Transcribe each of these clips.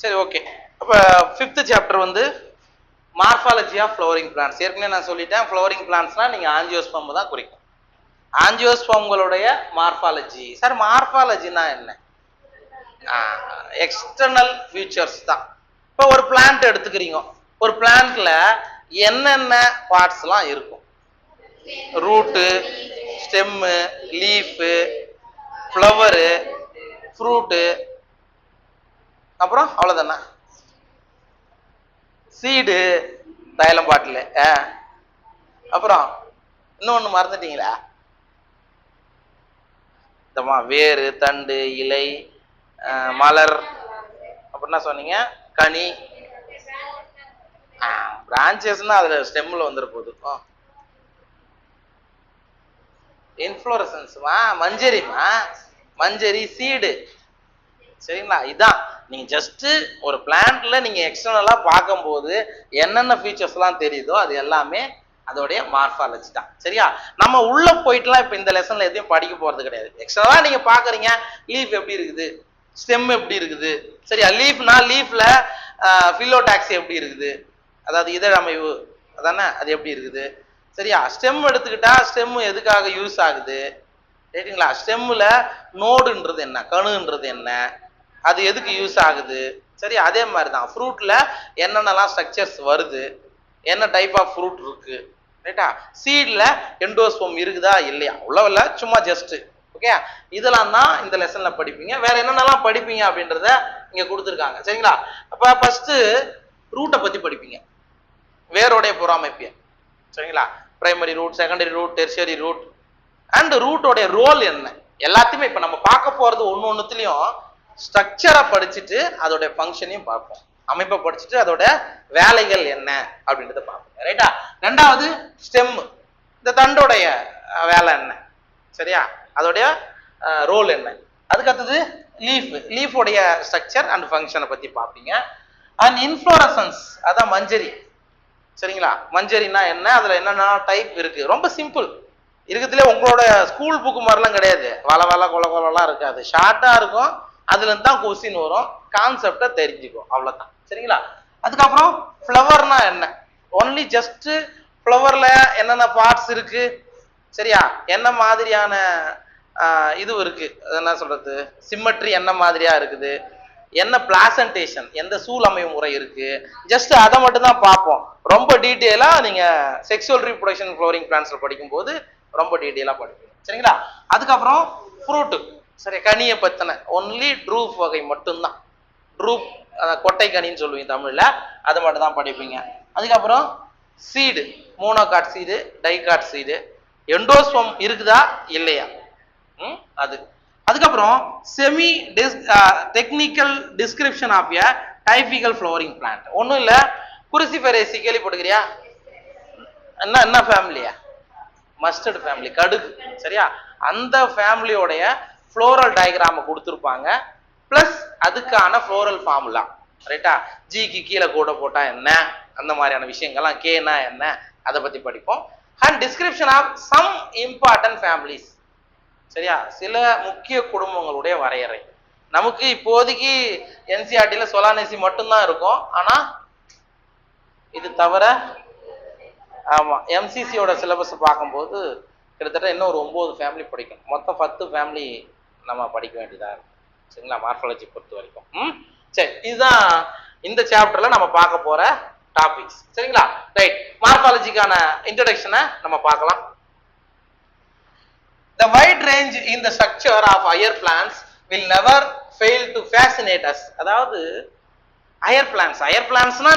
சரி, ஓகே. அப்போ 5th chapter வந்து மார்ஃபாலஜி ஆஃப் ஃப்ளவரிங் பிளான்ட்ஸ். ஏற்கனவே நான் சொல்லிட்டேன், ஃப்ளவரிங் பிளான்ட்ஸ்னா நீங்கள் ஆஞ்சியோஸ்பர்ம் தான் குறிக்கும். ஆஞ்சியோஸ்பர்ம்களுடைய மார்ஃபாலஜி. சார் மார்ஃபாலஜினா என்ன? எக்ஸ்டர்னல் ஃபியூச்சர்ஸ் தான். இப்போ ஒரு பிளான்ட் எடுத்துக்கிறீங்க, ஒரு பிளான்ட்ல என்னென்ன பார்ட்ஸ்லாம் இருக்கும்? Root, stem, leaf, flower, fruit, அப்புறம் அவ்வளோதானே? சீடு, தைலம் பாட்டில், அப்புறம் இன்னொன்று மறந்துட்டீங்களா? இந்தமா வேறு, தண்டு, இலை, மலர், அப்படின்னா சொன்னீங்க, கனி, பிரான்ச்சஸ்னா அதுல ஸ்டெம்ல வந்துட போகுது. இன்ஃப்ளோரசன்ஸ்மா, மஞ்சரிமா, மஞ்சரி, சீடு. சரிங்களா? இதான் நீங்க ஜஸ்ட் ஒரு பிளான்ட்ல நீங்க எக்ஸ்டர்னலா பார்க்கும்போது என்னென்ன ஃபீச்சர்ஸ்லாம் தெரியுதோ அது எல்லாமே அதோடைய மார்ஃபாலஜி தான். சரியா? நம்ம உள்ள போயிட்டுலாம் இப்ப இந்த லெசன்ல எதையும் படிக்க போறது கிடையாது. எக்ஸ்டர்னலா நீங்க பாக்குறீங்க, லீஃப் எப்படி இருக்குது, ஸ்டெம் எப்படி இருக்குது. சரியா? லீஃப்னா லீஃப்ல ஃபிலோடாக்சி எப்படி இருக்குது, அதாவது இதழ் அமைவு அதானே, அது எப்படி இருக்குது. சரியா? ஸ்டெம் எடுத்துக்கிட்டா ஸ்டெம் எதுக்காக யூஸ் ஆகுது, ரைட்டுங்களா? ஸ்டெம்ல நோடுன்றது என்ன, கணுன்றது என்ன, அது எதுக்கு யூஸ் ஆகுது. சரி, அதே மாதிரி தான் ஃப்ரூட்ல என்னென்னலாம் ஸ்ட்ரக்சர்ஸ் வருது, என்ன டைப் ஆஃப் ஃப்ரூட் இருக்கு, ரைட்டா? சீட்ல எண்டோஸ்பம் இருக்குதா இல்லையா, அவ்வளோ சும்மா ஜஸ்ட் ஓகே. இதெல்லாம் தான் இந்த லெசன்ல படிப்பீங்க. வேற என்னென்னலாம் படிப்பீங்க அப்படின்றத இங்க கொடுத்துருக்காங்க. சரிங்களா? அப்ப ஃபர்ஸ்ட் ரூட்டை பத்தி படிப்பீங்க, வேரோடைய புறாமைப்பு. சரிங்களா? Primary root, secondary root, tertiary root and ரூட்டோடைய ரோல் என்ன, எல்லாத்தையுமே இப்ப நம்ம பார்க்க போறது ஒன்னொன்னுலயும் ஸ்ட்ரக்சரை படிச்சுட்டு அதோட ஃபங்க்ஷனையும் பார்ப்போம், அமைப்பை படிச்சுட்டு அதோட வேலைகள் என்ன அப்படின்றத பார்ப்போம். ரைட்டா? ரெண்டாவது ஸ்டெம், இந்த தண்டோடைய வேலை என்ன, சரியா, அதோடைய ரோல் என்ன. அதுக்கடுத்தது லீஃப், லீஃபோடைய ஸ்ட்ரக்சர் அண்ட் ஃபங்க்ஷனை பத்தி பார்ப்பீங்க. அண்ட் இன்ஃப்ளோரசன்ஸ், அதான் மஞ்சரி. சரிங்களா? மஞ்சரினா என்ன, அதுல என்னென்ன டைப் இருக்கு, ரொம்ப சிம்பிள். இருக்கிறதுல உங்களோட ஸ்கூல் புக்கு மாதிரிலாம் கிடையாது, வள வள கொல கொலலாம் இருக்காது, ஷார்ட்டா இருக்கும். அதுல இருந்து தான் கொஸ்டின் வரும், கான்செப்டை தெரிஞ்சுக்கும், அவ்வளவுதான். சரிங்களா? அதுக்கப்புறம் ஃப்ளவர்னா என்ன, ஒன்லி ஜஸ்ட் ஃப்ளவர்ல என்னென்ன பார்ட்ஸ் இருக்கு, சரியா, என்ன மாதிரியான இது இருக்கு, என்ன சொல்றது, சிம்மட்ரி என்ன மாதிரியா இருக்குது, என்ன பிளாசன்டேஷன், எந்த சூழ் அமைவு முறை இருக்கு, ஜஸ்ட் அதை மட்டும் தான் பார்ப்போம். ரொம்ப டீட்டெயிலா நீங்க செக்ஷுவல் ரீப்ரொடக்ஷன் ஃப்ளவரிங் பிளான்ட்ஸ்ல படிக்கும் போது ரொம்ப டீட்டெயிலா படிப்பீங்க. சரிங்களா? அதுக்கப்புறம் ஃப்ரூட், சரி, கனியை பத்தின ஒன்லி ட்ரூப் வகை மட்டும்தான், ட்ரூப் கொட்டை கனின்னு சொல்லுவீங்க தமிழ்ல, அது மட்டும் தான் படிப்பீங்க. அதுக்கப்புறம் seed, monocot seed, dicot seed, endosperm இருக்குதா இல்லையா, அது. அதுக்கப்புறம் semi technical description of a typical flowering plant. ஒன்றும் இல்லை, குருசிஃபெரேசி கேள்விப்படுகிறியா? என்ன என்ன ஃபேமிலியா? மஸ்டர்ட் ஃபேமிலி, கடுகு. சரியா? அந்த ஃபேமிலியோடைய ஃப்ளோரல் டயக்ராமை கொடுத்துருப்பாங்க, பிளஸ் அதுக்கான ஃப்ளோரல் ஃபார்முலா. ரைட்டா? ஜிக்கு கீழே கூட போட்டா என்ன, அந்த மாதிரியான விஷயங்கள்லாம், கேனா என்ன, அதை பத்தி படிப்போம். And description of some important families. சரியா? சில முக்கிய குடும்பங்களுடைய வரையறை. நமக்கு இப்போதைக்கு என்சிஆர்டில சொலானேசி மட்டும்தான் இருக்கும், ஆனா இது தவிர ஆமா எம்சிசியோட சிலபஸ் பார்க்கும்போது கிட்டத்தட்ட இன்னும் ஒரு 9 ஃபேமிலி படிக்கணும், மொத்தம் 10 ஃபேமிலி நம்ம படிக்க வேண்டியதா இருக்கும். சரிங்களா? மார்ஃபாலஜி பொறுத்த வரைக்கும். சரி, இதுதான் இந்த சாப்டர்ல நம்ம பார்க்க போற டாபிக்ஸ். சரிங்களா? ரைட், மார்ஃபாலஜிக்கான இன்ட்ரோடக்ஷனை நம்ம பார்க்கலாம். The wide range in the structure of higher plants will never fail to fascinate us. அதாவது ஹையர் பிளான்ட்ஸ்னா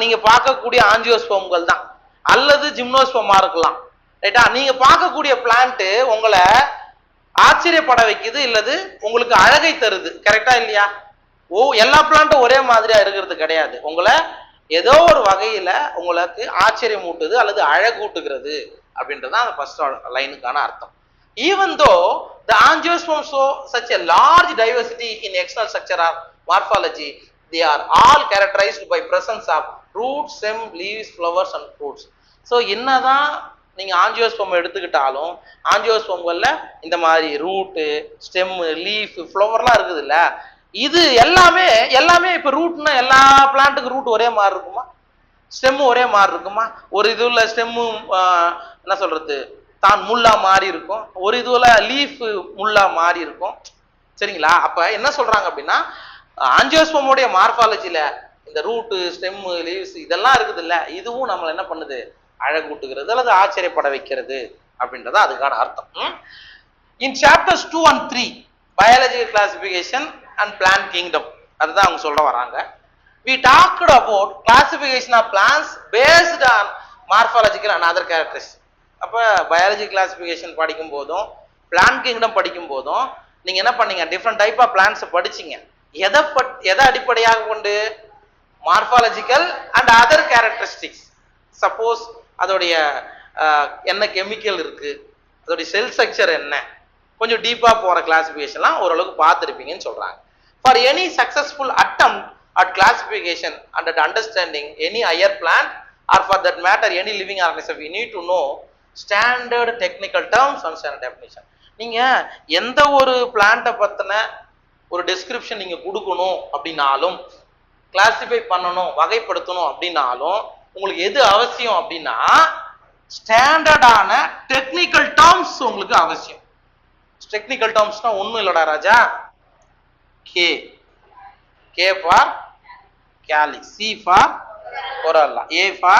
நீங்க பார்க்கக்கூடிய ஆஞ்சியோஸ்போம்கள் தான், அல்லது ஜிம்னோஸ்போமா இருக்கலாம். ரைட்டா? நீங்க பார்க்கக்கூடிய பிளான்ட் உங்களை ஆச்சரியப்பட வைக்குது, இல்லது உங்களுக்கு அழகை தருது. கரெக்டா இல்லையா? எல்லா பிளான்ட்டும் ஒரே மாதிரியா இருக்கிறது கிடையாது, உங்களை ஏதோ ஒரு வகையில உங்களுக்கு ஆச்சரியம் ஊட்டுது அல்லது அழகூட்டுகிறது அப்படின்றதான் அந்த ஃபர்ஸ்ட் லைனுக்கான அர்த்தம். Even though the angiosperms show such a large diversity in external structure or morphology, they are all characterized by presence of roots, stem, leaves, flowers and fruits. So என்னதான் நீங்க ஆஞ்சியோஸ்பம் எடுத்துக்கிட்டாலும் ஆஞ்சியோஸ்பம்கள்ல இந்த மாதிரி ரூட்டு, ஸ்டெம், லீஃப், ஃப்ளவர்லாம் இருக்குது இல்ல, இது எல்லாமே எல்லாமே இப்ப ரூட்னா எல்லா பிளான்ட்டுக்கு ரூட் ஒரே மாதிரி இருக்குமா? ஸ்டெம்மு ஒரே மாதிரி இருக்குமா? ஒரு இதுல ஸ்டெம்மு என்ன சொல்றது தான் முள்ளா மாறி இருக்கும், ஒரு இதுல லீஃப் முள்ளா மாறி இருக்கும். சரிங்களா? அப்ப என்ன சொல்றாங்க அப்படின்னா ஆஞ்சியோஸ்போமோடைய மார்பாலஜில இந்த ரூட்டு ஸ்டெம்மு லீவ்ஸ் இதெல்லாம் இருக்குது இல்ல, இதுவும் நம்மள என்ன பண்ணுது, அழகூட்டுகிறது அல்லது ஆச்சரியப்பட வைக்கிறது அப்படின்றத அதுக்கான அர்த்தம். In chapters 2 and 3 biological classification and plant kingdom அதுதான் அவங்க சொல்ல வராங்க. we talked about classification of plants based on morphological and other characteristics. அப்ப பயாலஜி கிளாசிபிகேஷன் படிக்கும் போதும் பிளான்ட் கிங்டம் படிக்கும் போதும் நீங்க என்ன பண்ணீங்க, டிஃப்ரெண்ட் டைப் ஆஃப் பிளான்ட்ஸ் படிச்சீங்க. எதை அடிப்படையாக கொண்டு? Morphological and other characteristics. Suppose அதோடைய என்ன கெமிக்கல் இருக்கு, அதோடைய செல் ஸ்ட்ரக்சர் என்ன, கொஞ்சம் டீப்பா போற கிளாசிபிகேஷன்லாம் ஓரளவுக்கு பார்த்துருப்பீங்கன்னு சொல்றாங்க. For any successful attempt at classification and at understanding any higher plant or for that matter any living organism, we need to know standard technical terms and standard definition. நீங்க எந்த ஒரு பிளான்ட்டை பத்தின ஒரு டெஸ்கிரிப்ஷன் நீங்க கொடுக்கணும் அப்படின்னாலும், கிளாசிஃபை பண்ணணும், வகைப்படுத்தணும் அப்படின்னாலும் உங்களுக்கு எது அவசியம் அப்படின்னா ஸ்டாண்டர்டான டெக்னிக்கல் டேர்ம்ஸ் உங்களுக்கு அவசியம். டெக்னிக்கல் டேர்ம்ஸ்னா ஒன்றும் இல்லடா ராஜா, K for Cali, C for Corolla, A for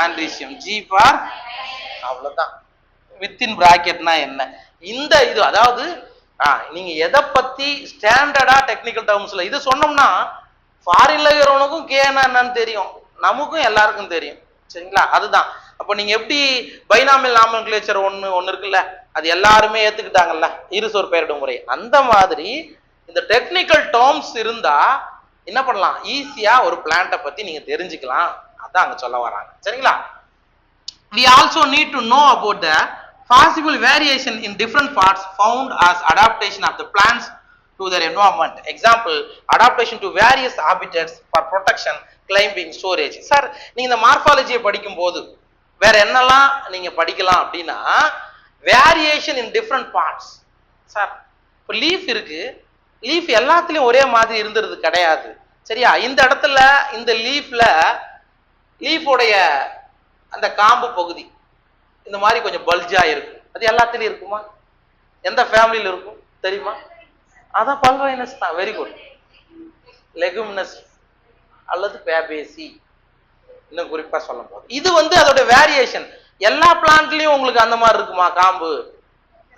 Andrecium, G for அவ்வளவுதான். வித்தின் பிராக்கெட்னா என்ன, இந்த இது அதாவது நீங்க எதை பத்தி ஸ்டாண்டர்டா டெக்னிக்கல் டேர்ம்ஸ்ல இது சொன்னோம்னா ஃபாரின்ல இருக்கிறவனுக்கும் கேனா என்னன்னு தெரியும், நமக்கும் எல்லாருக்கும் தெரியும். சரிங்களா? அதுதான். அப்ப நீங்க எப்படி பைனாமியல் நாமென்கிளேச்சர் ஒன்னு இருக்குல்ல, அது எல்லாருமே ஏத்துக்கிட்டாங்கல்ல, இருசொற் பெயரிடும் முறை, அந்த மாதிரி இந்த டெக்னிக்கல் டேர்ம்ஸ் இருந்தா என்ன பண்ணலாம், ஈஸியா ஒரு பிளான்ட்டை பத்தி நீங்க தெரிஞ்சுக்கலாம். அதான் அங்க சொல்ல வராங்க. சரிங்களா? we also need to know about the possible variation in different parts found as adaptation of the plants to their environment. Example, adaptation to various habitats for protection, climbing, storage. Sir நீங்க இந்த மார்பாலஜியை படிக்கும் போது வேற என்னெல்லாம் நீங்க படிக்கலாம் அப்படின்னா, variation in different parts. Sir இப்போ லீஃப் இருக்கு, லீஃப் எல்லாத்துலயும் ஒரே மாதிரி இருந்துறது கிடையாது. சரியா? இந்த இடத்துல இந்த லீஃபோடைய அந்த காம்பு பகுதி இந்த மாதிரி கொஞ்சம் பல்ஜா இருக்கும், அது எல்லாத்துலயும் இருக்குமா? எந்த ஃபேமிலியில இருக்கும் தெரியுமா? அதான் பல்வைனஸ் தான். Very good. லெகுமினஸ் அல்லது பேபேசி இன்னும் குறிப்பா சொல்லும் போது இது அதோட வேரியேஷன். எல்லா பிளான்ட்லயும் உங்களுக்கு அந்த மாதிரி இருக்குமா காம்பு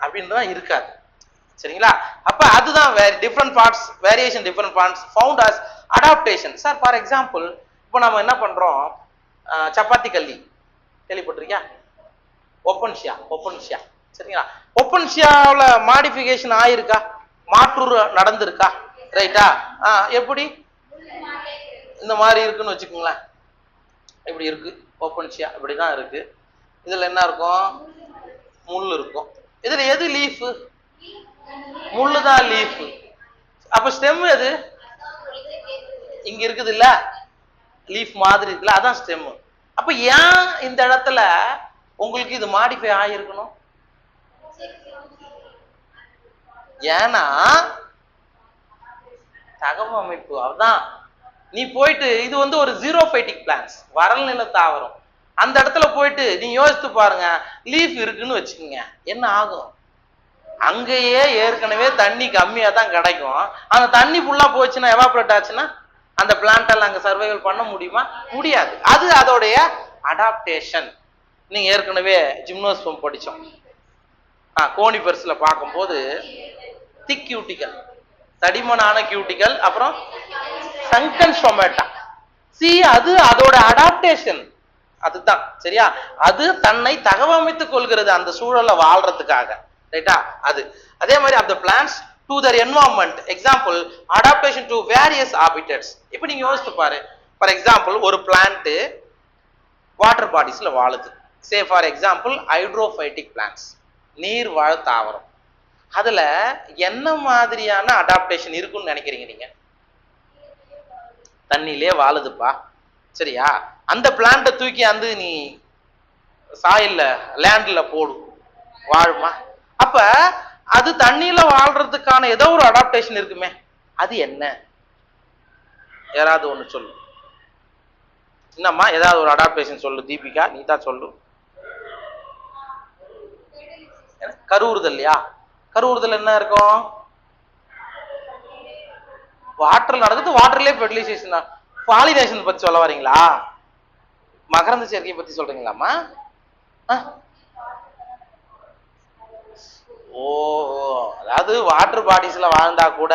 அப்படின்றதான் இருக்காது. சரிங்களா? அப்ப அதுதான் different parts, variation different parts found as adaptation. Sir for example இப்போ நம்ம என்ன பண்றோம், சப்பாத்தி கல்லி கேள்விப்பட்டிருக்கியா? ஒப்பன்ஷியா. சரிங்களா? ஒப்பன்ஷியாவில் மாடிஃபிகேஷன் ஆயிருக்கா, மாற்று நடந்திருக்கா? ரைட்டா? எப்படி இந்த மாதிரி இருக்குன்னு வச்சுக்கோங்களேன், இப்படி இருக்கு ஓப்பன்ஷியா, இப்படிதான் இருக்கு. இதுல என்ன இருக்கும், முள் இருக்கும். இதுல எது லீஃப்? முள்ளுதான் லீஃப். அப்ப ஸ்டெம் எது? இங்க இருக்குது இல்ல, லீஃப் மாதிரி இருக்குல்ல, அதான் ஸ்டெம். அப்ப ஏன் இந்த இடத்துல உங்களுக்கு இது மாடிஃபை ஆயிருக்கணும்? ஏன்னா தகவல் அமைப்பு. அதான் நீ போயிட்டு இது ஒரு ஜீரோபைட்டிக் பிளான்ஸ், வறல் நில தாவரம், அந்த இடத்துல போயிட்டு நீ யோசித்து பாருங்க, லீஃப் இருக்குன்னு வச்சுக்கோங்க, என்ன ஆகும்? அங்கேயே ஏற்கனவே தண்ணி கம்மியா தான் கிடைக்கும். அந்த தண்ணி ஃபுல்லா போச்சுன்னா, எவாபரேட் ஆச்சுன்னா அந்த பிளான்டால அங்க சர்வைவல் பண்ண முடியுமா? முடியாது. அது அதோடைய அடாப்டேஷன். நீங்க ஏற்கனவே ஜிம்னோஸ்பம் படிச்சோம், கோனிபர்ஸ்ல பார்க்கும்போது திக் கியூட்டிக்கல், தடிமனான கியூட்டிக்கல், அப்புறம் சங்கன் ஸ்டொமேட்டா. அது அதோட அடாப்டேஷன். அதுதான். சரியா? அது தன்னை தகவமைத்துக் கொள்கிறது அந்த சூழல்ல வாழ்றதுக்காக. ரைட்டா? அது அதே மாதிரி of the plants to their environment. Example, adaptation to various habitats. இப்போ நீங்க யோசித்து பாரு, ஃபார் எக்ஸாம்பிள் ஒரு பிளான்ட் வாட்டர் பாடிஸ்ல வாழுது. சே ஃபார் எக்ஸாம்பிள் ஹைட்ரோஃபைட்டிக் பிளான்ட்ஸ், நீர் வாழ் தாவரம். அதுல என்ன மாதிரியான அடாப்டேஷன் இருக்குன்னு நினைக்கிறீங்க நீங்க? தண்ணிலே வாழுதுப்பா. சரியா? அந்த பிளான்ட்டை தூக்கி நீ சாயில்ல லேண்ட்ல போடு, வாழுமா? அப்ப அது தண்ணியில வாழ்றதுக்கான ஏதோ ஒரு அடாப்டேஷன் இருக்குமே, அது என்ன? யாராவது ஒண்ணு சொல்லு. என்னம்மா ஏதாவது ஒரு அடாப்டேஷன் சொல்லு. தீபிகா நீ தான் சொல்லு. கருவுறுதல் இல்லையா? கருவுறுதல் என்ன இருக்கும்? வாட்டர் நடக்குது. வாட்டர்லயே ஃபெர்டிலைசேஷன். பாலினேஷன் பத்தி சொல்ல வரீங்களா? மகரந்த சேர்க்கையை பத்தி சொல்றீங்களாமா? ஓஹோ, அதாவது வாட்டர் பாடிஸ்ல வாழ்ந்தா கூட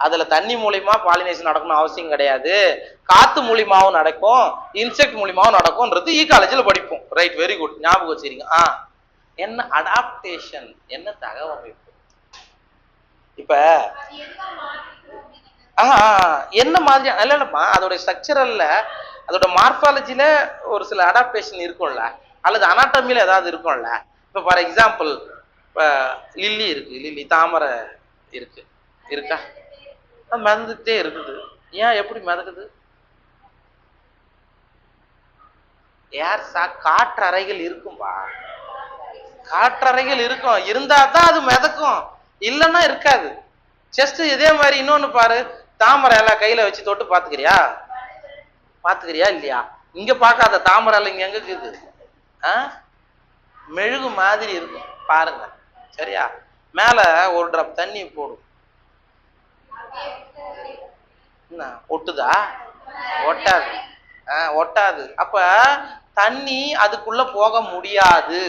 அதுல தண்ணி மூலியமா பாலினேஷன் நடக்கணும் அவசியம் கிடையாது. காத்து மூலியமாவும் நடக்கும், இன்செக்ட் மூலியமாவும் நடக்கும்ன்றது ஈகாலஜில படிப்போம். ரைட், வெரி குட், ஞாபகம் வச்சிருக்கீங்க. என்ன அடாப்டேஷன், என்ன தகவமைப்பு? இப்ப என்ன மாதிரி இல்லம்மா, அதோட ஸ்ட்ரக்சரல்ல அதோட மார்பாலஜில ஒரு சில அடாப்டேஷன் இருக்கும்ல, அல்லது அனாட்டமில ஏதாவது இருக்கும்ல. இப்ப ஃபார் எக்ஸாம்பிள், இப்ப லில்லி இருக்கு, லில்லி தாமரை இருக்கு, இருக்கா? மிதந்துட்டே இருக்குது. ஏன், எப்படி மிதக்குது? ஏர் காற்றறைகள் இருக்கும்பா, காற்றறைகள் இருக்கும், இருந்தா தான் அது மிதக்கும், இல்லைன்னா இருக்காது. ஜஸ்ட் இதே மாதிரி இன்னொன்னு பாரு, தாமரை எல்லாம் கையில வச்சு தொட்டு பாத்துக்கிறியா? பாத்துக்கிறியா இல்லையா? இங்க பாக்காத தாமரை எல்லாம் இங்க எங்க இருக்குது? மெழுகு மாதிரி இருக்கும் பாருங்க, சரியா? மேல ஒரு டிராப் தண்ணி போடும், ஒட்டுதா? ஒட்டாது. ஒட்டாது. அப்ப தண்ணி அதுக்குள்ள போக முடியாது.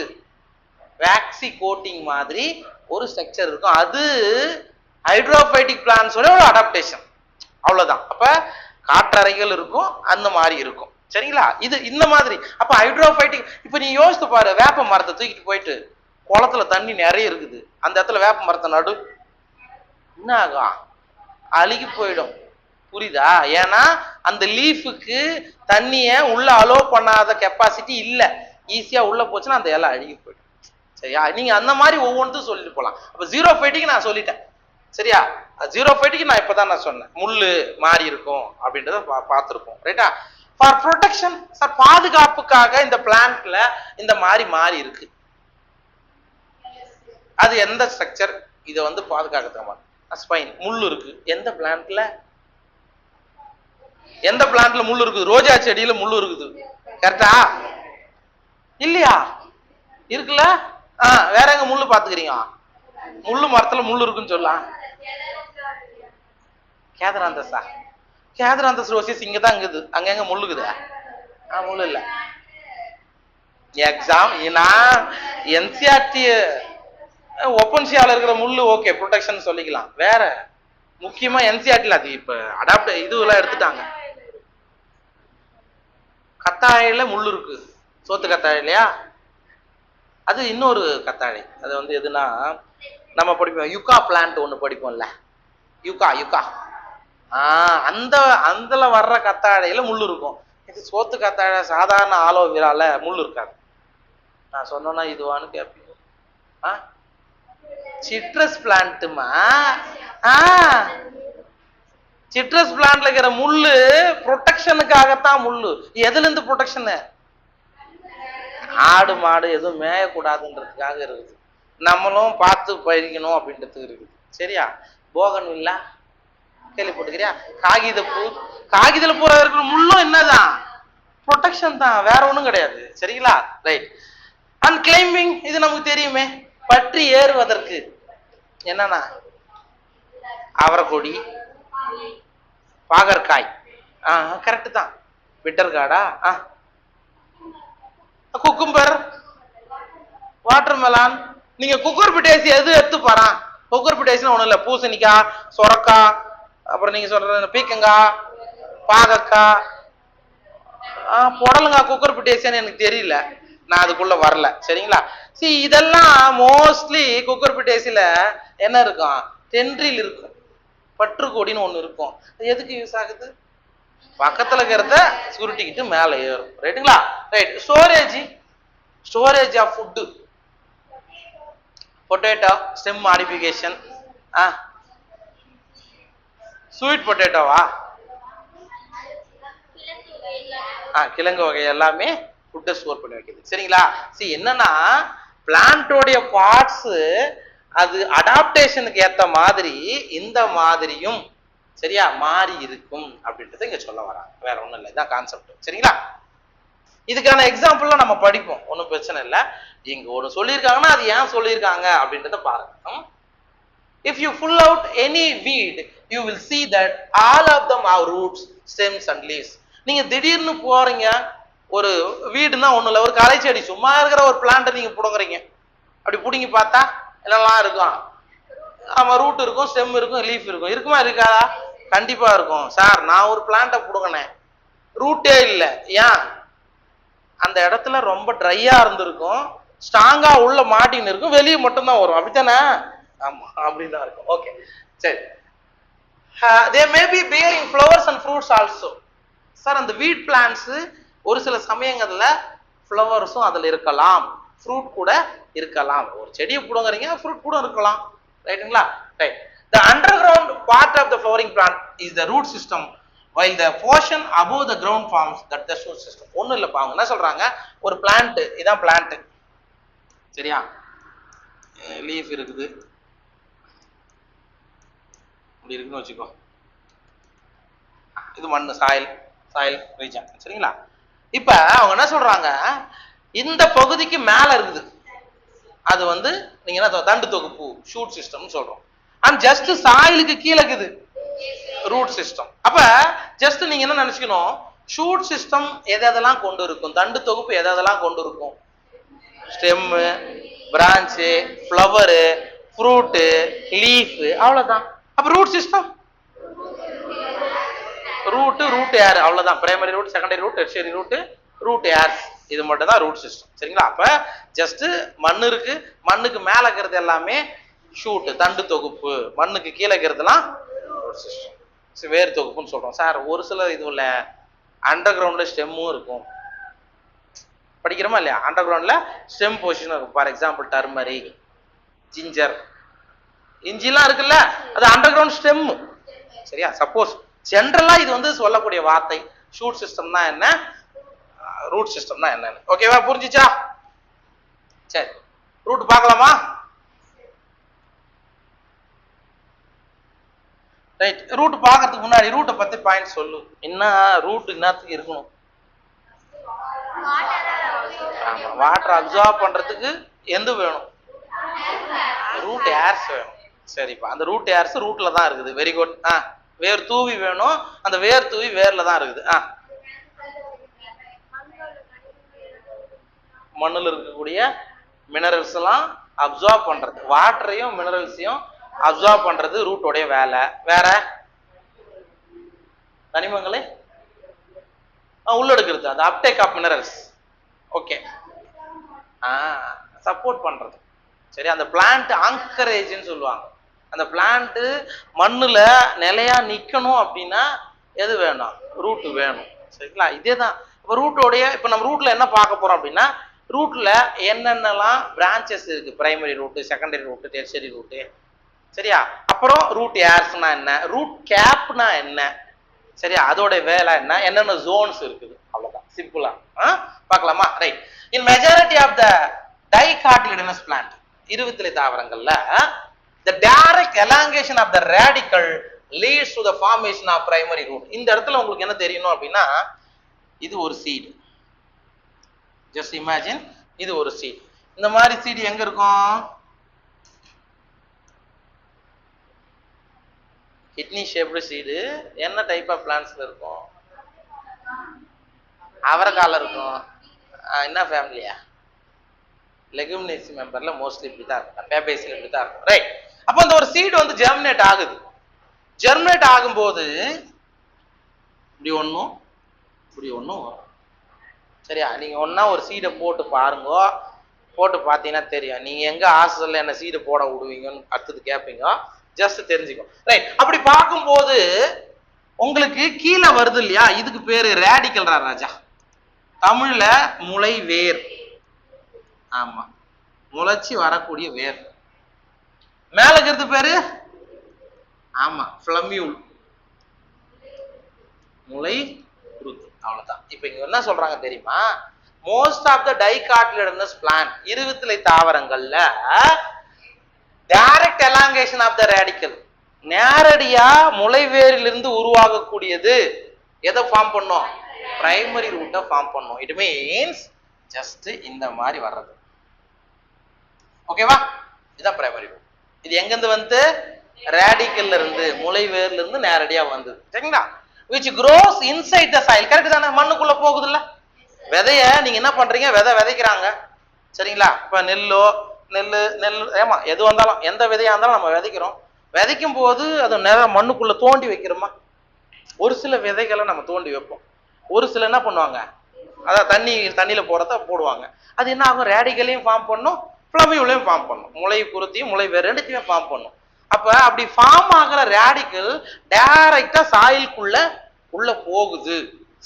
வேக்சி கோட்டிங் மாதிரி ஒரு ஸ்ட்ரக்சர் இருக்கும். அது ஹைட்ரோபைட்டிக் பிளான்ஸோட ஒரு அடாப்டேஷன், அவ்வளவுதான். அப்ப காற்றறைகள் இருக்கும், அந்த மாதிரி இருக்கும், சரிங்களா? இது இந்த மாதிரி. அப்ப ஹைட்ரோபைட்டிக், இப்ப நீ யோசித்து பாரு, வேப்ப மரத்தை தூக்கிட்டு போயிட்டு குளத்துல தண்ணி நிறைய இருக்குது, அந்த இடத்துல வேப்ப மரத்தை நடு, என்ன ஆகும்? அழுகி போயிடும். புரியுதா? ஏன்னா அந்த லீஃபுக்கு தண்ணிய உள்ள அலோ பண்ணாத கெப்பாசிட்டி இல்ல, ஈஸியா உள்ள போச்சுன்னா அந்த இலை அழுகி போயிடும். சரியா? நீங்க அந்த மாதிரி ஒவ்வொன்றும் சொல்லிட்டு போலாம். அப்ப ஜீரோபைட்டிக் நான் சொல்லிட்டேன், சரியா? ஜீரோபைட்டிக் நான் இப்பதான் நான் சொன்னேன், முள்ளு மாறி இருக்கும் அப்படின்றத பார்த்திருப்போம், ரைட்டா? ஃபார் ப்ரொடெக்ஷன், சார் பாதுகாப்புக்காக இந்த பிளான்ட்ல இந்த மாதிரி மாறி இருக்கு. அது எந்த ஸ்ட்ரக்சர்? இதை வந்து பாதுகாக்க ஸ்பைன். முள்ளு இருக்கு எந்த பிளான்ட்ல? எந்த பிளான்ட்ல முள்ளு இருக்குது? ரோஜா செடியில முள்ளு இருக்குது, கரெக்டா இல்லையா? இருக்குல்ல? வேற எங்க முள்ளு பாத்துக்கிறீங்க? முள்ளு மரத்துல முள்ளு இருக்குன்னு சொல்லலாம். கேதராந்தஸா? கேதராந்தஸ் ரோசிஸ் இங்கதான் இருக்குது, அங்க எங்க முள்ளுக்குது? முள்ளு இல்ல. எக்ஸாம் நான் என்சிஆர்டி ஒப்பன்சியால இருக்கிற முள்ளு ஓகே, ப்ரொடெக்ஷன் சொல்லிக்கலாம். வேற முக்கியமா என்சிஆர்டில அது இப்ப அடாப்ட் இதுவெல்லாம் எடுத்துட்டாங்க. கத்தாழையில முள்ளு இருக்கு, சோத்து கத்தாழை இல்லையா? அது இன்னொரு கத்தாழை. அது வந்து எதுனா, நம்ம படிப்போம் யுகா பிளான்ட் ஒண்ணு படிப்போம்ல, யுகா யுகா. அந்த அதுல வர்ற கத்தாழையில முள்ளு இருக்கும். இது சோத்து கத்தாழை, சாதாரண ஆலோவேரால முள்ளு இருக்காது. நான் சொன்னேன்னா இதுவான்னு கேட்பீங்க. சிட்ரஸ் பிளான்ட்டுமா? சிட்ரஸ் பிளான்ட்ல இருக்கிற முள்ளு ப்ரொடெக்ஷனுக்காகத்தான். முள்ளு எதுல இருந்து ப்ரொடெக்ஷன்? ஆடு மாடு எதுவும் மேயக்கூடாதுன்றதுக்காக இருக்குது, நம்மளும் பார்த்து பயிரிக்கணும் அப்படின்றதுக்கு இருக்குது, சரியா? போகன் இல்ல கேள்விப்பட்டுக்கிறியா? காகிதப்பூ, காகிதல பூரா இருக்கிற முள்ளும் என்னதான்? ப்ரொடெக்ஷன் தான், வேற ஒண்ணும் கிடையாது, சரிங்களா? ரைட். அண்ட் கிளைம்பிங், இது நமக்கு தெரியுமே, பற்றி ஏறுவதற்கு என்னன்னா அவரைக்கொடி, பாகற்காய், கரெக்ட் தான். பிட்டர் கார்டா? Cucumber, watermelon. நீங்க குக்கர் பிட்டேசி எது எடுத்து பாரு. குக்கர் பிட்டேசினா ஒண்ணும் இல்ல, பூசணிக்காய், சொரக்காய், அப்புறம் நீங்க சொல்ற பீக்கங்காய், பாகக்காய், புடலங்காய். குக்கர் பிட்டேசியான்னு எனக்கு தெரியல, நான் அதுக்குள்ள வரல, சரிங்களா? இதெல்லாம் மோஸ்ட்லி குக்கர் பிட்டேசில என்ன இருக்கும்? தென்றில் இருக்கும், பற்றுக்கொடின்னு ஒண்ணு இருக்கும். எதுக்கு யூஸ் ஆகுது? பக்கத்துல இருக்கிறத சுருட்டிக்கிட்டு மேல ஏறும், ரைட்டுங்களா? Right. Storage, storage of food. Potato stem modification. Sweet பொட்டேட்டோவா? கிழங்கு வகை எல்லாமே ஃபுட்டை ஸ்டோர் பண்ணி வைக்கிறது, சரிங்களா? என்னன்னா பிளான்டோடைய பார்ட்ஸ் அது அடாப்டேஷனுக்கு ஏத்த மாதிரி இந்த மாதிரியும் சரியா, மாறி இருக்கும் அப்படின்றத இங்க சொல்ல வராங்க. வேற ஒண்ணும் இல்லை, இதான் கான்செப்ட். சரிங்களா? இதுக்கான எக்ஸாம்பிள்லாம் நம்ம படிப்போம், ஒன்றும் பிரச்சனை இல்லை. இங்க ஒன்று சொல்லியிருக்காங்கன்னா அது ஏன் சொல்லியிருக்காங்க அப்படின்றத பாருங்க. If you pull out any weed, you will see that all of them have roots, stems and leaves. நீங்க திடீர்னு போறீங்க, ஒரு வீடுனா ஒண்ணு இல்ல, ஒரு களை செடி சும்மா இருக்கிற ஒரு பிளான்ட் நீங்க புடுங்குறீங்க. அப்படி புடுங்கி பார்த்தா என்னெல்லாம் இருக்கும்? ஆமா, ரூட் இருக்கும், ஸ்டெம் இருக்கும், லீஃப் இருக்கும். இருக்குமா இருக்காதா? கண்டிப்பா இருக்கும். சார், நான் ஒரு பிளான்ட்டை புடுங்கினேன், ரூட்டே இல்லை. ஏன்? அந்த இடத்துல ரொம்ப ட்ரையா இருந்திருக்கும், ஸ்ட்ராங்கா உள்ள மாட்டின்னு இருக்கும், வெளியே மட்டும்தான் வரும். அப்படித்தானே? ஆமா, அப்படிதான் இருக்கும். ஓகே, சரி. they may be bearing flowers and fruits also. Sir, அந்த வீட் பிளான்ட்ஸ் ஒரு சில சமயங்கள்ல ஃப்ளவர்ஸும் அதுல இருக்கலாம், ஃப்ரூட் கூட இருக்கலாம். ஒரு செடியை புடுங்குறீங்க, ஃப்ரூட் கூட இருக்கலாம். ரைட்டுங்களா? Right. The underground part of the flowering plant is the root system, while the portion above the ground forms that the shoot system. ஒன்றும் இல்லைப்பா, அவங்க என்ன சொல்றாங்க, ஒரு பிளான்ட், இதான் பிளான்ட், சரியா? லீஃப் இருக்குது, இப்படி இருக்குன்னு வச்சுக்கோ. இது மண்ணு, சாயில் ரீஜன். சரிங்களா? இப்ப அவங்க என்ன சொல்றாங்க, இந்த பகுதிக்கு மேல இருக்குது, அது வந்து நீங்க என்ன தண்டு தொகுப்பு, ஷூட் சிஸ்டம் சொல்றோம். அண்ட் ஜஸ்ட் சாயிலுக்கு கீழே இருக்குது ரூட் சிஸ்டம். அப்ப ஜஸ்ட் நீங்க என்ன நினைச்சுக்கணும், ஷூட் சிஸ்டம் எதெல்லாம் கொண்டு இருக்கும், தண்டு தொகுப்பு எதெல்லாம் கொண்டு இருக்கும்? Stem, branch, flower, fruit, leaf, அவ்வளவுதான். அப்ப ரூட் சிஸ்டம், ரூட் ஏர், அவ்வளவுதான். Primary root, secondary root, tertiary root, root hair, இது மட்டும் தான் ரூட் சிஸ்டம். சரிங்களா? அப்ப ஜஸ்ட் மண்ணு இருக்கு, மண்ணுக்கு மேல இருக்கிறது எல்லாமே ஷூட், தண்டு தொகுப்பு, மண்ணுக்கு கீழே இருக்கிறதுலாம் ரூட் சிஸ்டம், வேர் தொகுப்புன்னு சொல்றோம். சார், ஒரு சில இதுல அண்டர் கிரவுண்ட்ல ஸ்டெம்மும் இருக்கும், படிக்கிறோமா இல்லையா? அண்டர் கிரவுண்ட்ல ஸ்டெம் பொசிஷன் இருக்கும். ஃபார் எக்ஸாம்பிள் டர்மரிக், ஜிஞ்சர், இஞ்சிலாம் இருக்குல்ல, அது அண்டர் கிரவுண்ட் ஸ்டெம். சரியா? சப்போஸ் ஜென்ரலா இது வந்து சொல்லக்கூடிய வார்த்தை, ஷூட் சிஸ்டம்னா என்ன, ரூட் சிஸ்டம்னா என்னன்னு. ஓகேவா? புரிஞ்சுச்சா? சரி, ரூட் பார்க்கலாமா? ரைட். ரூட் பார்க்கறதுக்கு முன்னாடி ரூட்டை பத்தி பாயிண்ட் சொல்லு. என்ன ரூட் என்னத்துக்கு இருக்கணும்? ஆமா, வாட்டர் அப்சார்ப் பண்றதுக்கு எந்த வேணும்? ரூட் ஏர்ஸ் வேணும். சரிப்பா, அந்த ரூட் ஏர்ஸ் ரூட்ல தான் இருக்குது. Very good. வேர் தூவி வேணும், அந்த வேர் தூவி வேர்ல தான் இருக்குது. மண்ணுல இருக்கக்கூடிய மினரல்ஸ் எல்லாம் அப்சார்ப் பண்றது, வாட்டரையும் மினரல்ஸையும் அப்சார்ப் பண்றது ரூட்டோடைய வேலை. வேற தனிமங்களை உள்ளெடுக்கிறது, அந்த uptake of minerals. Okay, support பண்றது. சரி, அந்த பிளான்ட் ஆங்கரேஜ்னு சொல்லுவாங்க. அந்த பிளான்ட் மண்ணுல நிலையா நிக்கணும் அப்படின்னா எது வேணும்? ரூட் வேணும். சரிங்களா? இதே தான் இப்போ ரூட்டோடைய. இப்போ நம்ம ரூட்ல என்ன பார்க்க போறோம் அப்படின்னா, ரூட்ல என்னென்னலாம் பிரான்ச்சஸ் இருக்கு, primary root, secondary root, tertiary root. சரியா? அப்புறம் ரூட் ஏர்ஸ்னா என்ன, ரூட் கேப்னா என்ன, சரியா, அதோட வேலை என்ன, என்னென்ன ஜோன்ஸ் இருக்குது, அவ்வளவுதான். சிம்பிளா பார்க்கலாமா? Right. In majority of the dicotyledonous plant, இருவித்திலை தாவரங்கள்ல the direct elongation of the radical leads to the formation of primary root. இந்த இடத்துல உங்களுக்கு என்ன தெரியணும் அப்படின்னா, இது ஒரு சீட். ஜஸ்ட் இமேஜின், இது ஒரு சீட். இந்த மாதிரி சீட் எங்க இருக்கும்? Kidney shaped seed. என்ன டைப் ஆஃப் பிளான்ட்ஸ்ல இருக்கும்? அவரைக்கால இருக்கும். என்ன ஃபேமிலியா? லெகுமினேசி மெம்பர்ல மோஸ்ட்லி இப்படி தான் இருக்கும், பேபேசில இப்படி தான் இருக்கும். ரைட். அப்போ இந்த ஒரு சீடு வந்து ஜெர்மினேட் ஆகுது. ஜெர்மினேட் ஆகும்போது இப்படி ஒன்றும் இப்படி ஒன்றும் வரும். சரியா? நீங்க ஒன்னா ஒரு சீடை போட்டு பாருங்க, போட்டு பார்த்தீங்கன்னா தெரியும். நீங்க எங்க ஹாஸ்டல்ல என்ன சீடை போட விடுவீங்கன்னு அடுத்தது கேட்பீங்க, ஜஸ்ட் தெரிஞ்சுக்கோ. ரைட். அப்படி பார்க்கும்போது உங்களுக்கு கீழே வருது இல்லையா, இதுக்கு பேரு ரேடிக்கல் ராஜா, தமிழ்ல முளை வேர். ஆமா, முளைச்சி வரக்கூடிய வேர். மேல இருக்கிறது பேரு ஆமா ஃபிளமியூல், முளை குருத்து. அவ்வளவுதான். இப்ப இங்க என்ன சொல்றாங்க தெரியுமா, most of the dicotyledonous plant, இருவித்திலை தாவரங்கள்ல direct elongation of the radicle, நேரடியா முளைவேரிலிருந்து உருவாகக்கூடியது எதை ஃபார்ம் பண்ணும்? பிரைமரி ரூட்டை ஃபார்ம் பண்ணும். இட் மீன்ஸ் ஜஸ்ட் இந்த மாதிரி வர்றது. ஓகேவா? இதுதான் பிரைமரி ரூட். இது எங்க இருந்து வந்து? ரேடிக்கல்ல இருந்து, முளைவேர்ல இருந்து நேரடியா வந்தது. சரிங்களா? which grows inside the soil. Correct தானே? மண்ணுக்குள்ள போகுது இல்ல? விதைய நீங்க என்ன பண்றீங்க? விதை விதைக்கிறாங்க. சரிங்களா? இப்ப நெல் ஏமா எது வந்தாலும், எந்த விதையா இருந்தாலும் நம்ம விதைக்கிறோம். விதைக்கும் போது அது மண்ணுக்குள்ள தோண்டி வைக்கிறோமா? ஒரு சில விதைகளை நம்ம தோண்டி வைப்போம், ஒரு சில என்ன பண்ணுவாங்க, அதான் தண்ணியில போறத போடுவாங்க. அது என்ன ஆகும்? ரேடிக்கலையும் ஃபார்ம் பண்ணும், ஃப்ளவியுலையும் ஃபார்ம் பண்ணும். முளை குருத்தியும் முளை வேறு ரெண்டுத்தையுமே ஃபார்ம் பண்ணும். அப்ப அப்படி ஃபார்ம் ஆகிற ரேடிக்கல் டைரக்டா சாயிலுக்குள்ள உள்ள போகுது.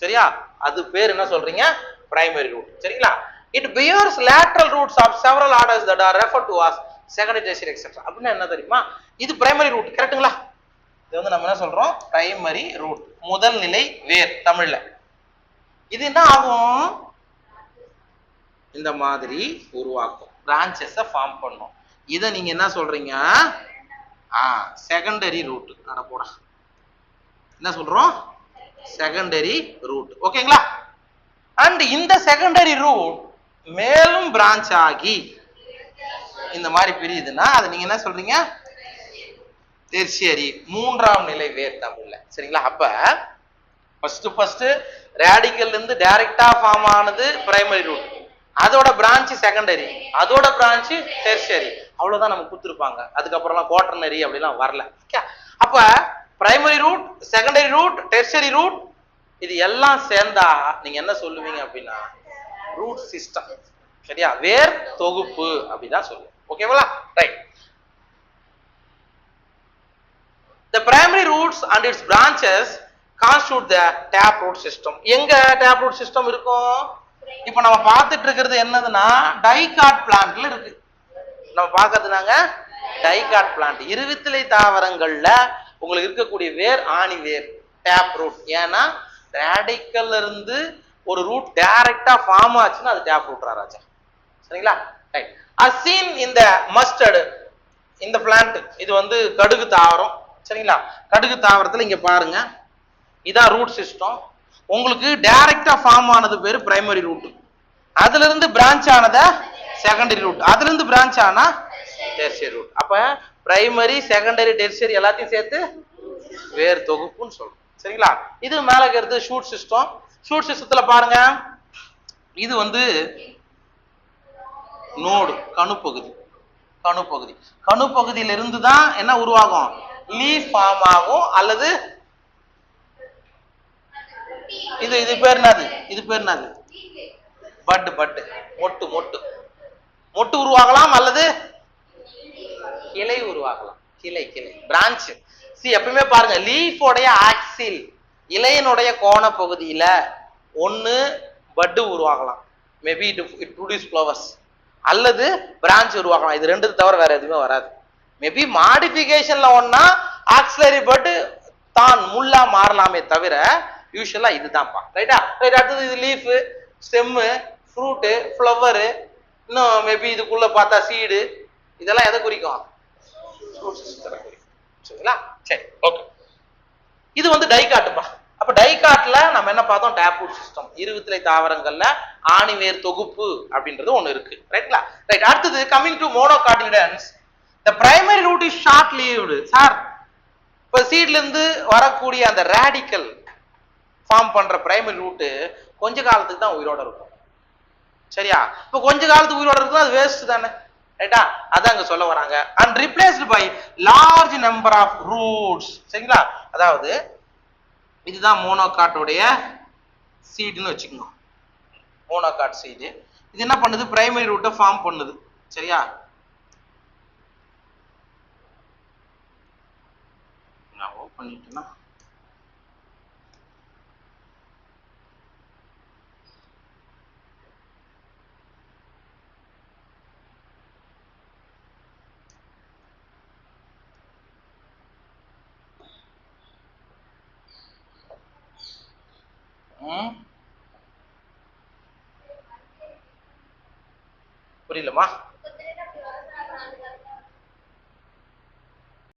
சரியா? அது பேர் என்ன சொல்றீங்க? Primary root. சரிங்களா? It bears lateral roots of several orders that are referred to as secondary, tertiary, etc. அப்படின்னா என்ன தெரியுமா? இது பிரைமரி ரூட். கரெக்ட்டுங்களா? இது வந்து நம்ம என்ன சொல்றோம்? பிரைமரி ரூட், முதல் நிலை வேர் தமிழ்ல. இது என்ன ஆகும்? இந்த மாதிரி உருவாக்கும், பிரான்ச்சஸை ஃபார்ம் பண்ணும். இதை நீங்க என்ன சொல்றீங்க? Secondary root. அட போடா, என்ன சொல்றோம்? Secondary root. ஓகேங்களா? அண்ட் இந்த செகண்டரி ரூட் மேலும் பிரான்ச் ஆகி இந்த மாதிரி பிரியுதுன்னா அதை நீங்க என்ன சொல்றீங்க? டெர்ஷியரி, மூன்றாம் நிலை வேர் தமிழ்ல. சரிங்களா? அப்ப ஃபர்ஸ்ட் ரேடிக்கல்ல இருந்து டைரக்டா ஃபார்ம் ஆனது பிரைமரி ரூட், அதோட பிரான்ச் செகண்டரி, அதோட பிரான்ச் டெர்ஷியரி. அவ்வளவுதான் நம்ம கொடுத்துருப்பாங்க. அதுக்கப்புறம்லாம் குவாட்டர்னரி அப்படிலாம் வரல. அப்ப primary root, secondary root, tertiary root, இது எல்லாம் சேர்ந்தா நீங்க என்ன சொல்லுவீங்க அப்படின்னா ரூட் சிஸ்டம். சரியா? வேர் தொகுப்பு அப்படிதான் சொல்லுவோம். ஓகேவா? Right. The primary roots and its branches constitute the taproot system. எங்க taproot system இருக்கும்? இப்போ நம்ம பார்த்துட்டு இருக்கிறது என்னதுன்னா டைகாட் பிளான்ட்ல இருக்கு. நம்ம பார்க்கறதுனாங்க டைகாட் பிளான்ட். இருவித்திலை தாவரங்கள்ல உங்களுக்கு இருக்கக்கூடிய வேர் ஆணி வேர், டேப் ரூட். ஏன்னா ரேடிக்கல்ல இருந்து ஒரு ரூட் டைரக்டா ஃபார்ம் ஆச்சுன்னா அது டேப் ரூட் ராஜா. சரிங்களா? Right. as seen in the mustard, இந்த பிளான்ட் இது வந்து கடுகு தாவரம். சரிங்களா? கடுகு தாவரத்துல இங்க பாருங்க, இதான் ரூட் சிஸ்டம். உங்களுக்கு டைரக்டா ஃபார்ம் ஆனது பேரு பிரைமரி ரூட், அதுல இருந்து பிரான்ச் ஆனத செகண்டரி ரூட், அதுல இருந்து பிரான்ச் ஆனா டெர்ஷியரி ரூட். அப்ப பிரைமரி, செகண்டரி, டெர்ஷியரி எல்லாத்தையும் சேர்த்து வேர் தொகுப்புன்னு சொல்றோம். சரிங்களா? இது மேல இருக்கிறது ஷூட் சிஸ்டம். ஷூட் சிஸ்டத்துல பாருங்க, இது வந்து நோடு, கணுப்பகுதி. கணுப்பகுதியில இருந்து தான் என்ன உருவாகும்? லீஃப் ஃபார்ம் ஆகும். அல்லது இது பேர் என்னது? இது பேர் என்னது? பட் மொட்டு உருவாகலாம், அல்லது கிளை உருவாகலாம். கிளை பிரான்ச். எப்பவுமே பாருங்க, லீஃபோடைய ஆக்சில், இலையினுடைய கோண பகுதியில ஒன்னு பட் உருவாகலாம், மேபி இட் ப்ரொடியூஸ் ஃப்ளவர்ஸ், அல்லது பிரான்ச் உருவாகலாம். இது ரெண்டு தவிர வேற எதுவுமே வராது. மேபி மாடிஃபிகேஷன்ல ஒன்னா ஆக்சிலரி பட் தான் முள்ளா மாறலாமே தவிர யூசுவலா இதுதான்ப்பா. ரைட்டா? ரைட். அடுத்தது இது லீஃப், ஸ்டெம்மு, ஃப்ரூட்டு, ஃப்ளவரு, இன்னும் மேபி இதுக்குள்ள பார்த்தா சீடு. இதெல்லாம் எதை குறிக்கும்? சரிங்களா? சரி, ஓகே. இது வந்து டைகாட்டுப்பா. அப்ப டைகாட்ல நம்ம என்ன பார்த்தோம்? டேப்ரூட் சிஸ்டம், இருவித்திலை தாவரங்கள்ல ஆணிவேர் தொகுப்பு அப்படின்றது ஒண்ணு இருக்கு. ரைட்ங்களா? ரைட். அடுத்தது coming to monocotyledons, the primary root is short lived. Sir, இப்ப சீட்ல இருந்து வரக்கூடிய அந்த ரேடிக்கல் ஃபார்ம் பண்ற பிரைமரி ரூட் கொஞ்ச காலத்துக்கு தான் உயிரோட இருக்கும். சரியா? இப்ப கொஞ்ச காலத்துக்கு உயிரோட இருக்கும், அது வேஸ்ட் தானே. ரைட்டா? அதான் அங்க சொல்ல வராங்க. And replaced by large number of roots. சரிங்களா? அதாவது இதுதான் மோனோகாட்டோடைய சீடுன்னு வச்சுக்கணும். மோனோகாட் சீடு இது என்ன பண்ணுது? பிரைமரி ரூட்டை ஃபார்ம் பண்ணுது. சரியா? நான் ஓபன் பண்ணிட்டேன்னா புரியலமா?